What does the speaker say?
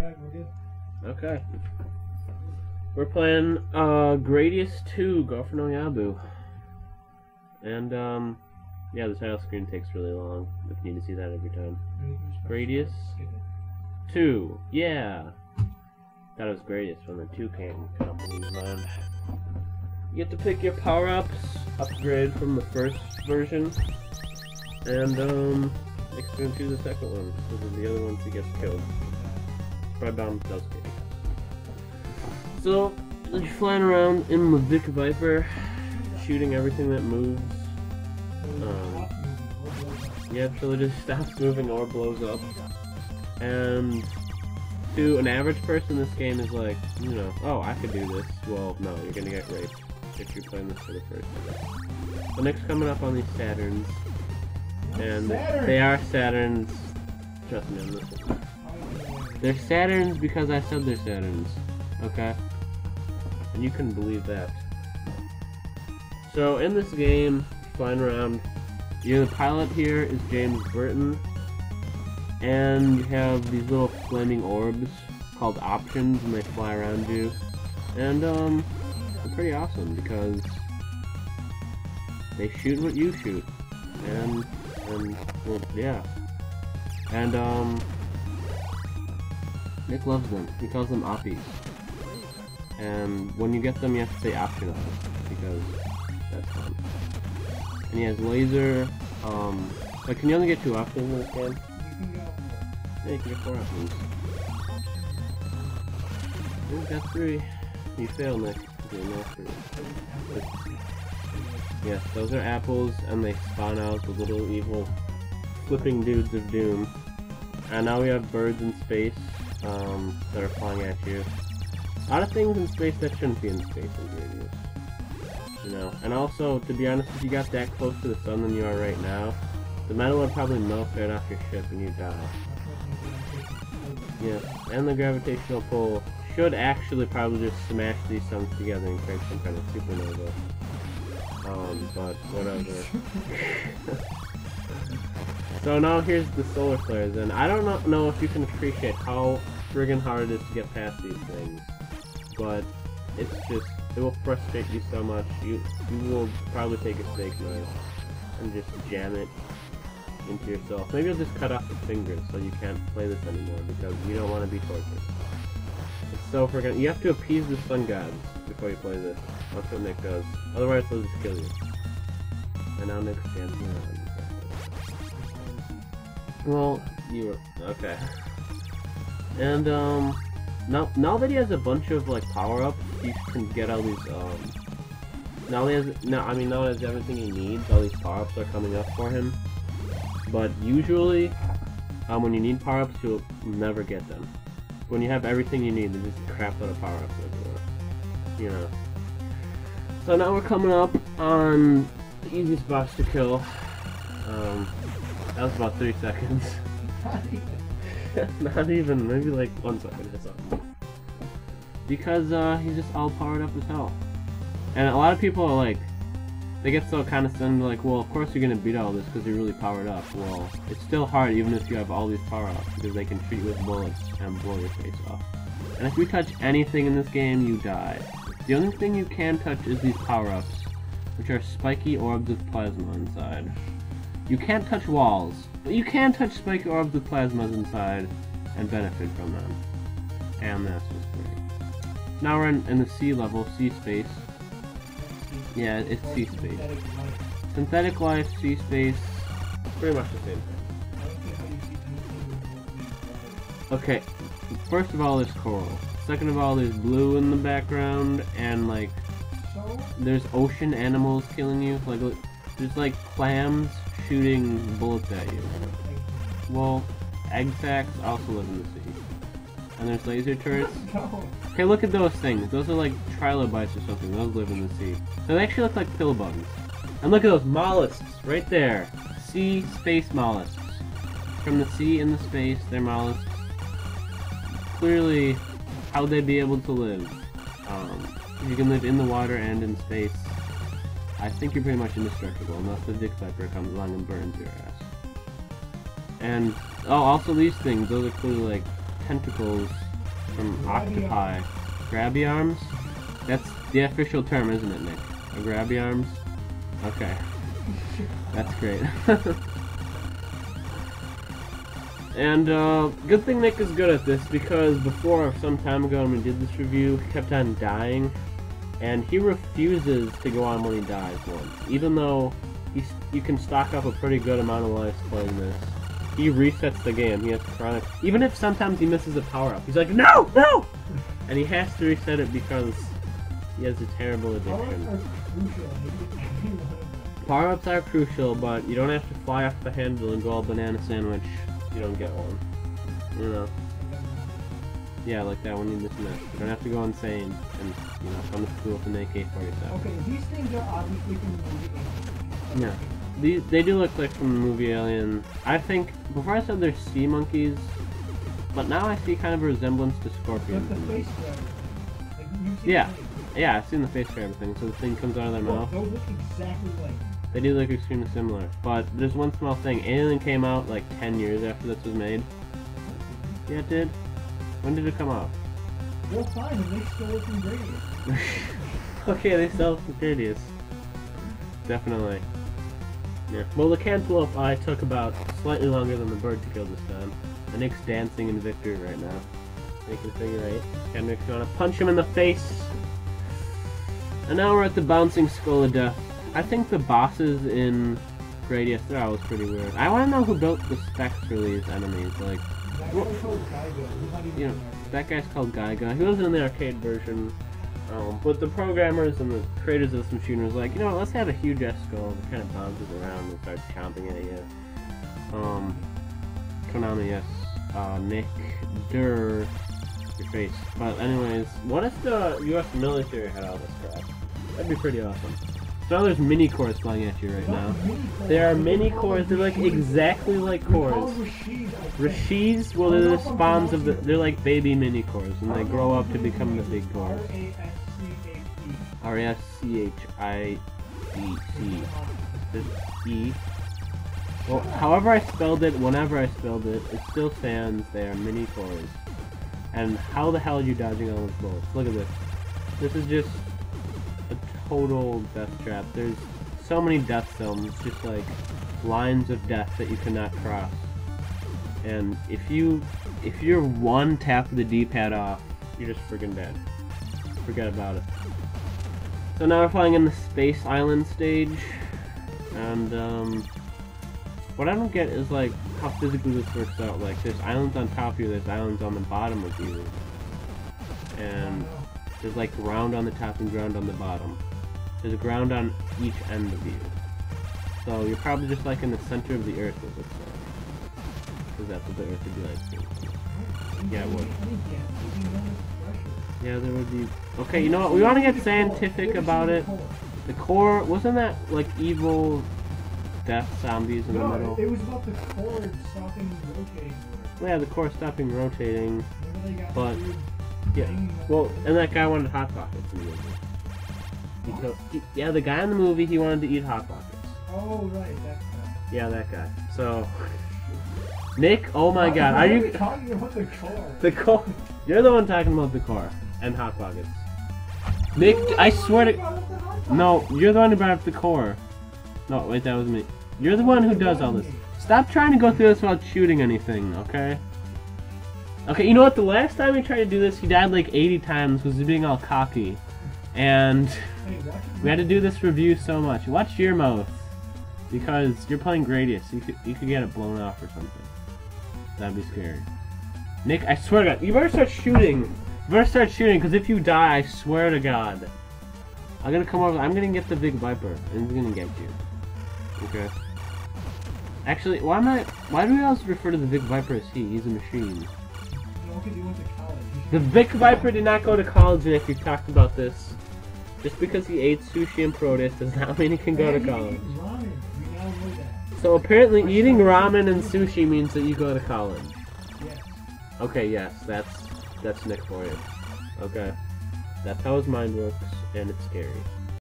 Alright, we're good. Okay. We're playing Gradius II, Go for No Yabu. And yeah, the title screen takes really long. We need to see that every time. Gradius II, yeah. Thought it was Gradius when the 2 came up in his mind. You get to pick your power-ups, upgrade from the first version, and expand to the second one, because the other ones he gets killed. Brightbound does kill you. So, you're flying around in the Vic Viper, shooting everything that moves. Yeah, so it just stops moving or blows up. And to an average person, this game is like, you know, oh, I could do this. Well, no, you're gonna get raped if you're playing this for the first time. The next coming up on these Saturns, and they are Saturns. Trust me on this one. They're Saturns because I said they're Saturns, okay? And you can believe that. So in this game, flying around, the pilot here is James Burton, and you have these little flaming orbs called options, and they fly around you. And they're pretty awesome because they shoot what you shoot, and well, yeah. And Nick loves them. He calls them oppies. And when you get them, you have to say optional, because that's fun. And he has laser, like, can you only get 2 options in this game? Yeah, you can get 4 options. You've got 3. You fail, Nick. Okay, no 3. Yes, those are apples, and they spawn out the little evil flipping dudes of doom. And now we have birds in space, that are flying at you. A lot of things in space that shouldn't be in space in Gradius. You know, and also, to be honest, if you got that close to the sun than you are right now, the metal would probably melt right off your ship and you die. Yeah, and the gravitational pull should actually probably just smash these suns together and create some kind of supernova. But whatever. So now here's the solar flares, and I don't know if you can appreciate how friggin' hard it is to get past these things, but it's just, it will frustrate you so much. You will probably take a steak knife and just jam it into yourself. Maybe you'll just cut off your fingers so you can't play this anymore because you don't want to be tortured. It's so friggin', you have to appease the sun gods before you play this. That's what Nick does. Otherwise they'll just kill you. And now Nick's dancing around. Well, you were okay. And now that he has a bunch of like power-ups, he can get all these now he has everything he needs. All these power-ups are coming up for him. But usually, when you need power-ups, you'll never get them. When you have everything you need, there's just a crap load of power-ups everywhere. You know. So now we're coming up on the easiest boss to kill. That was about 3 seconds. Not even, maybe like 1 second or something. Because he's just all powered up as hell. And a lot of people are like, they get so condescending, like, well, of course you're gonna beat all this because you're really powered up. Well, it's still hard even if you have all these power-ups because they can shoot you with bullets and blow your face off. And if you touch anything in this game, you die. The only thing you can touch is these power-ups, which are spiky orbs with plasma inside. You can't touch walls, but you can touch spiky orbs with plasmas inside and benefit from them. And that's just great. Now we're in the sea level, sea space. Yeah, it's sea space. Synthetic life, sea space, pretty much the same thing. Okay, first of all there's coral. Second of all there's blue in the background, and like, there's ocean animals killing you. Like, there's like clams shooting bullets at you. Well, egg sacs also live in the sea. And there's laser turrets. Okay, look at those things. Those are like trilobites or something. Those live in the sea. They actually look like pill bugs. And look at those mollusks right there. Sea space mollusks. From the sea in the space, they're mollusks. Clearly, how would they be able to live? You can live in the water and in space. I think you're pretty much indestructible unless the Vic Viper comes along and burns your ass. And, oh, also these things, those are clearly like tentacles from octopi. Grabby arms? That's the official term, isn't it, Nick? A grabby arms? Okay. That's great. And, good thing Nick is good at this, because before, some time ago when we did this review, he kept on dying, and he refuses to go on when he dies once. Even though you can stock up a pretty good amount of lives playing this. He resets the game, he has chronic... Even if sometimes he misses a power-up, he's like, no! No! And he has to reset it because he has a terrible addiction. Power-ups are crucial, but you don't have to fly off the handle and go all banana sandwich. You don't get one. You know. Yeah, like that one you just missed. You don't have to go insane and, you know, come to school with an AK-47. Okay, these things are obviously from the movie Alien. Yeah. They do look like from the movie Alien. I think, before I said they're sea monkeys, but now I see kind of a resemblance to scorpions. But the face grabber. Like, you've seen Yeah. the face. Yeah, I've seen the face grabber thing, so the thing comes out of their mouth. Those look exactly like. They do look extremely similar, but there's one small thing. Alien came out like 10 years after this was made. Yeah, it did. When did it come out? Well, fine, and they stole it from Gradius. Okay, they stole it from Gradius. Definitely. Yeah. Well, the cantaloupe eye took about slightly longer than the bird to kill this time. And Nick's dancing in victory right now. Making figure eight. And Nick's gonna punch him in the face. And now we're at the bouncing skull of death. I think the bosses in Gradius II was pretty weird. I want to know who built the specs for these enemies. Like, you know, that guy's called Gaiga. He wasn't in the arcade version, but the programmers and the creators of this machine was like, you know what, let's have a huge ass skull that kind of bounces around and starts chomping at you. Konami, yes. Nick, your face. But anyways, what if the U.S. military had all this crap? That'd be pretty awesome. So there's mini cores flying at you right now. There are mini cores. They're like exactly like cores. Rashids, well, they're the spawns of the. They're like baby mini cores, and they grow up to become the big cores. R-A-S-C-H-I-D-C. There's E. Well, however I spelled it, whenever I spelled it, it still stands. They are mini cores. And how the hell are you dodging all those bullets? Look at this. This is just a total death trap. There's so many death zones, just like lines of death that you cannot cross. And if you're one tap of the D-pad off, you're just friggin' dead. Forget about it. So now we're flying in the Space Island stage, and what I don't get is like how physically this works out. Like there's islands on top of you, there's islands on the bottom of you, and there's like ground on the top and ground on the bottom. There's ground on each end of you. So you're probably just like in the center of the Earth, as it says. Because that's what the Earth would be like. Yeah, it would. Yeah, there would be... Okay, you know what? We want to get scientific about it. The core... Wasn't that like evil death zombies in the middle? It was about the core stopping rotating. Yeah, the core stopping rotating. But... Yeah, well, and that guy wanted Hot Pockets in the movie. Yeah, the guy in the movie, he wanted to eat Hot Pockets. Oh, right, that guy. Yeah, that guy. So, Nick, oh my god, are you talking about the core? The core. You're the one talking about the core and Hot Pockets. Nick, I swear to... No, you're the one who brought up the core. No, wait, that was me. You're the one who does all this. Stop trying to go through this without shooting anything, okay? Okay, you know what? The last time he tried to do this, he died like 80 times because he was being all cocky. And we had to do this review so much. Watch your mouth. Because you're playing Gradius. You could get it blown off or something. That'd be scary. Nick, I swear to God, you better start shooting. You better start shooting, because if you die, I swear to God, I'm gonna come over. I'm gonna get the big Viper, and he's gonna get you. Okay. Actually, why do we always refer to the big Viper as he? He's a machine. Because he went to college. The Vic Viper did not go to college, and if we talked about this, just because he ate sushi and Proteus does not mean he can go to college. Ramen. We now know that. So apparently eating ramen and sushi means that you go to college. Yes. Okay, yes, that's Nick for you. Okay. That's how his mind works, and it's scary.